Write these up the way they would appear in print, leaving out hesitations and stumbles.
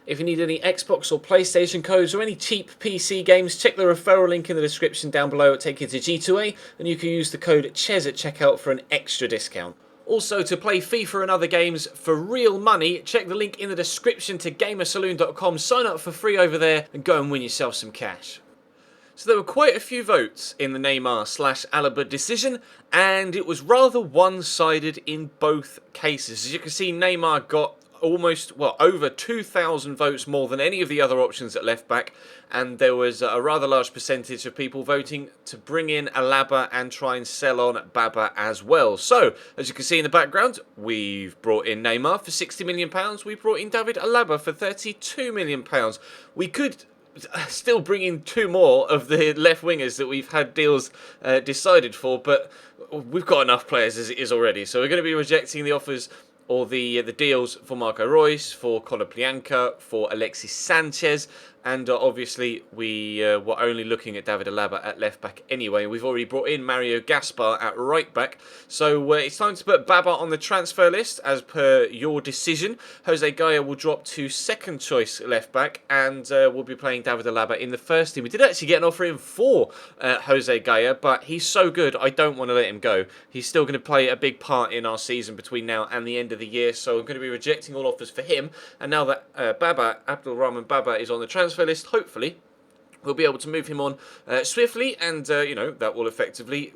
If you need any Xbox or PlayStation codes or any cheap PC games, check the referral link in the description down below. It'll take you to G2A, and you can use the code CHES at checkout for an extra discount. Also, to play FIFA and other games for real money, check the link in the description to gamersaloon.com, sign up for free over there, and go and win yourself some cash. So there were quite a few votes in the NEYMAR/ALABA decision, and it was rather one-sided in both cases. As you can see, NEYMAR got over 2,000 votes more than any of the other options at left back, and there was a rather large percentage of people voting to bring in ALABA and try and sell on Baba as well. So, as you can see in the background, we've brought in NEYMAR for £60 million, we brought in David ALABA for £32 million. We could still bring in two more of the left wingers that we've had deals decided for, but we've got enough players as it is already, so we're going to be rejecting the offers or the deals for Marco Reus, for Conor Plianka, for Alexis Sanchez, and obviously we were only looking at David ALABA at left back anyway. We've already brought in Mario Gaspar at right back, so it's time to put Baba on the transfer list as per your decision. Jose Gaya will drop to second choice left back, and we'll be playing David ALABA in the first team. We did actually get an offer in for Jose Gaya, but he's so good I don't want to let him go. He's still going to play a big part in our season between now and the end of the year, so I'm going to be rejecting all offers for him. And now that Abdulrahman Baba is on the transfer list, hopefully we'll be able to move him on swiftly, and that will effectively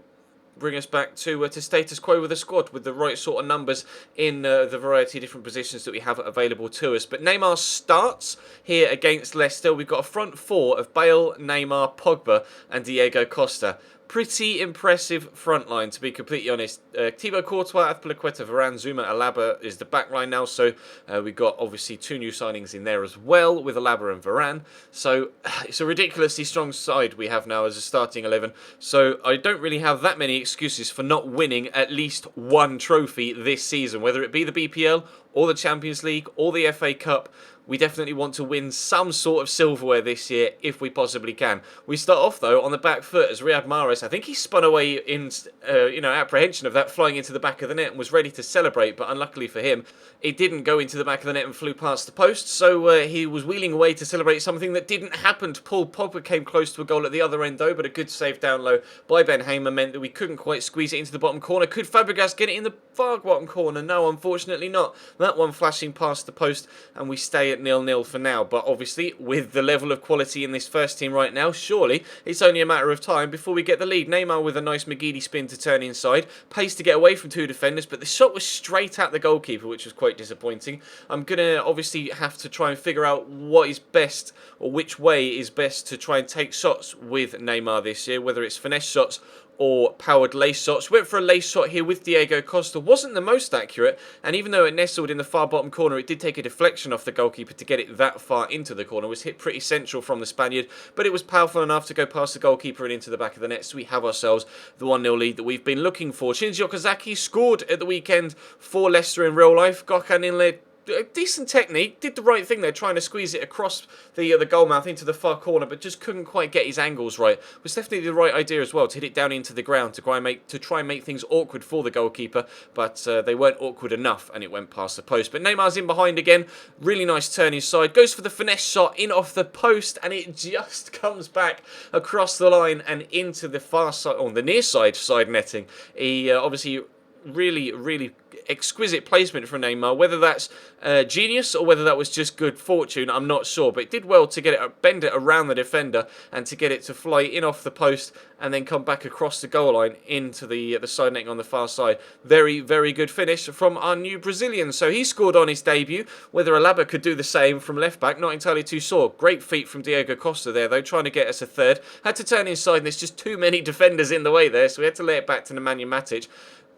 bring us back to status quo with the squad, with the right sort of numbers in the variety of different positions that we have available to us. But NEYMAR starts here against Leicester. We've got a front four of Bale, Neymar, Pogba and Diego Costa. Pretty impressive front line, to be completely honest. Thibaut Courtois, Azpilicueta, Varane, Zuma, ALABA is the back line now. So we've got obviously two new signings in there as well with ALABA and Varane. So it's a ridiculously strong side we have now as a starting 11. So I don't really have that many excuses for not winning at least one trophy this season, whether it be the BPL or the Champions League or the FA Cup. We definitely want to win some sort of silverware this year if we possibly can. We start off, though, on the back foot as Riyad Mahrez. I think he spun away in apprehension of that flying into the back of the net and was ready to celebrate, but unluckily for him, it didn't go into the back of the net and flew past the post, so he was wheeling away to celebrate something that didn't happen to Paul Pogba. Came close to a goal at the other end, though, but a good save down low by Ben Hamer meant that we couldn't quite squeeze it into the bottom corner. Could Fabregas get it in the far bottom corner? No, unfortunately not. That one flashing past the post, and we stay at 0-0 for now. But obviously, with the level of quality in this first team right now, surely it's only a matter of time before we get the lead. NEYMAR with a nice McGeady spin to turn inside. Pace to get away from two defenders, but the shot was straight at the goalkeeper, which was quite disappointing. I'm going to obviously have to try and figure out what is best, or which way is best to try and take shots with NEYMAR this year, whether it's finesse shots or powered lace shots. Went for a lace shot here with Diego Costa. Wasn't the most accurate, and even though it nestled in the far bottom corner, it did take a deflection off the goalkeeper to get it that far into the corner. It was hit pretty central from the Spaniard, but it was powerful enough to go past the goalkeeper and into the back of the net, so we have ourselves the 1-0 lead that we've been looking for. Shinji Okazaki scored at the weekend for Leicester in real life. Gökhan Inle, decent technique, did the right thing there, trying to squeeze it across the goal mouth into the far corner, but just couldn't quite get his angles right. It was definitely the right idea as well to hit it down into the ground to try and make things awkward for the goalkeeper, but they weren't awkward enough and it went past the post. But Neymar's in behind again, really nice turn inside, goes for the finesse shot in off the post, and it just comes back across the line and into the far side, on the near side netting. He obviously really exquisite placement from NEYMAR. Whether that's genius or whether that was just good fortune, I'm not sure, but it did well to get it, bend it around the defender and to get it to fly in off the post and then come back across the goal line into the side netting on the far side. Very good finish from our new Brazilian. So he scored on his debut. Whether ALABA could do the same from left back, not entirely too sure. Great feat from Diego Costa there, though, trying to get us a third. Had to turn inside, and there's just too many defenders in the way there, so we had to lay it back to Nemanja Matic.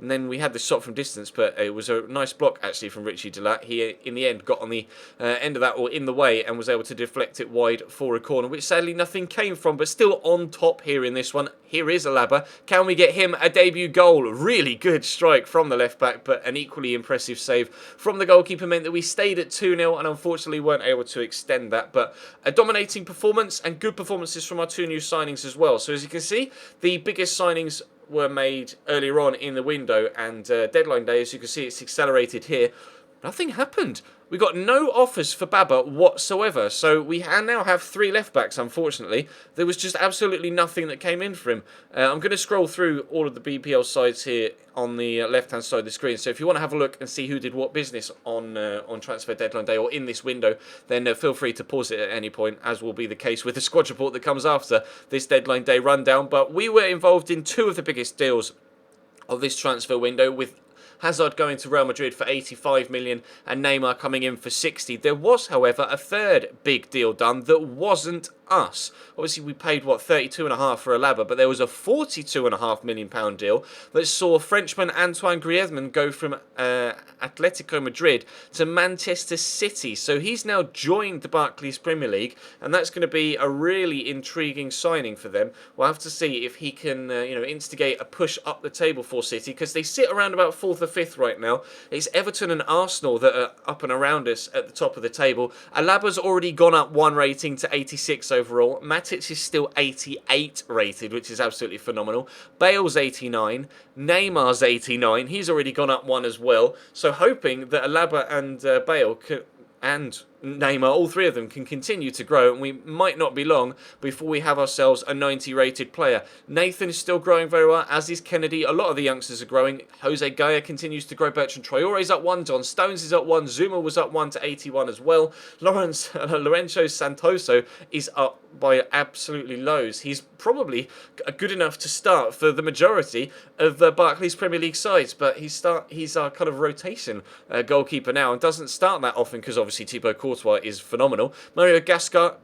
And then we had the shot from distance, but it was a nice block actually from Richie Delat. He, in the end, got on the end of that, or in the way, and was able to deflect it wide for a corner, which sadly nothing came from, but still on top here in this one. Here is ALABA. Can we get him a debut goal? Really good strike from the left back, but an equally impressive save from the goalkeeper meant that we stayed at 2-0 and unfortunately weren't able to extend that. But a dominating performance and good performances from our two new signings as well. So as you can see, the biggest signings were made earlier on in the window, and deadline day, as you can see, it's accelerated here. Nothing happened We got no offers for Baba whatsoever, so we now have 3 left-backs, unfortunately. There was just absolutely nothing that came in for him. I'm going to scroll through all of the BPL sides here on the left-hand side of the screen, so if you want to have a look and see who did what business on transfer deadline day or in this window, then feel free to pause it at any point, as will be the case with the squad report that comes after this deadline day rundown. But we were involved in 2 of the biggest deals of this transfer window, with Hazard going to Real Madrid for 85 million and Neymar coming in for 60. There was, however, a third big deal done that wasn't us. Obviously, we paid, what, 32.5 for ALABA, but there was a 42.5 million pound deal that saw Frenchman Antoine Griezmann go from Atletico Madrid to Manchester City. So he's now joined the Barclays Premier League, and that's going to be a really intriguing signing for them. We'll have to see if he can, instigate a push up the table for City, because they sit around about 4th or 5th right now. It's Everton and Arsenal that are up and around us at the top of the table. ALABA's already gone up 1 rating to 86 overall. Matic is still 88 rated, which is absolutely phenomenal. Bale's 89. Neymar's 89. He's already gone up 1 as well. So hoping that ALABA and Bale and Neymar, all 3 of them, can continue to grow, and we might not be long before we have ourselves a 90 rated player. Nathan is still growing very well, as is Kennedy. A lot of the youngsters are growing. Jose Gaia continues to grow. Bertrand Traore's up 1. John Stones is up 1. Zuma was up 1 to 81 as well. Lorenzo Santoso is up by absolutely loads. He's probably good enough to start for the majority of Barclays Premier League sides, but he's our kind of rotation goalkeeper now, and doesn't start that often because obviously Thibaut Courtois is phenomenal. Mario Gaspar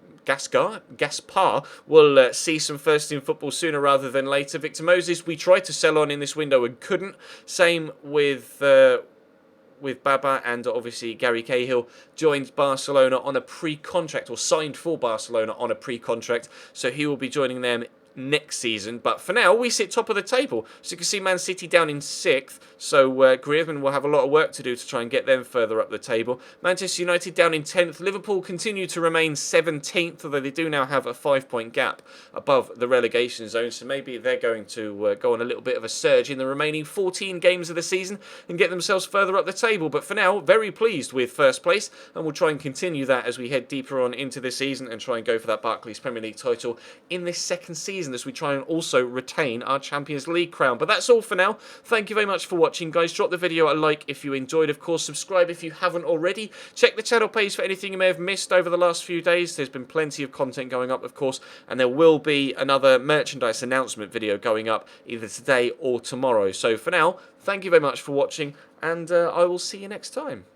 will see some first-team football sooner rather than later. Victor Moses, we tried to sell on in this window and couldn't. Same with Baba, and obviously Gary Cahill joined Barcelona on a pre-contract, or signed for Barcelona on a pre-contract, so he will be joining them next season. But for now, we sit top of the table. So you can see Man City down in 6th, so Griezmann will have a lot of work to do to try and get them further up the table. Manchester United down in 10th. Liverpool continue to remain 17th, although they do now have a 5-point gap above the relegation zone, so maybe they're going to go on a little bit of a surge in the remaining 14 games of the season and get themselves further up the table. But for now, very pleased with first place, and we'll try and continue that as we head deeper on into the season and try and go for that Barclays Premier League title in this second season, as we try and also retain our Champions League crown. But that's all for now. Thank you very much for watching, guys. Drop the video a like if you enjoyed. Of course, subscribe if you haven't already. Check the channel page for anything you may have missed over the last few days. There's been plenty of content going up, of course, and there will be another merchandise announcement video going up either today or tomorrow. So for now, thank you very much for watching, and I will see you next time.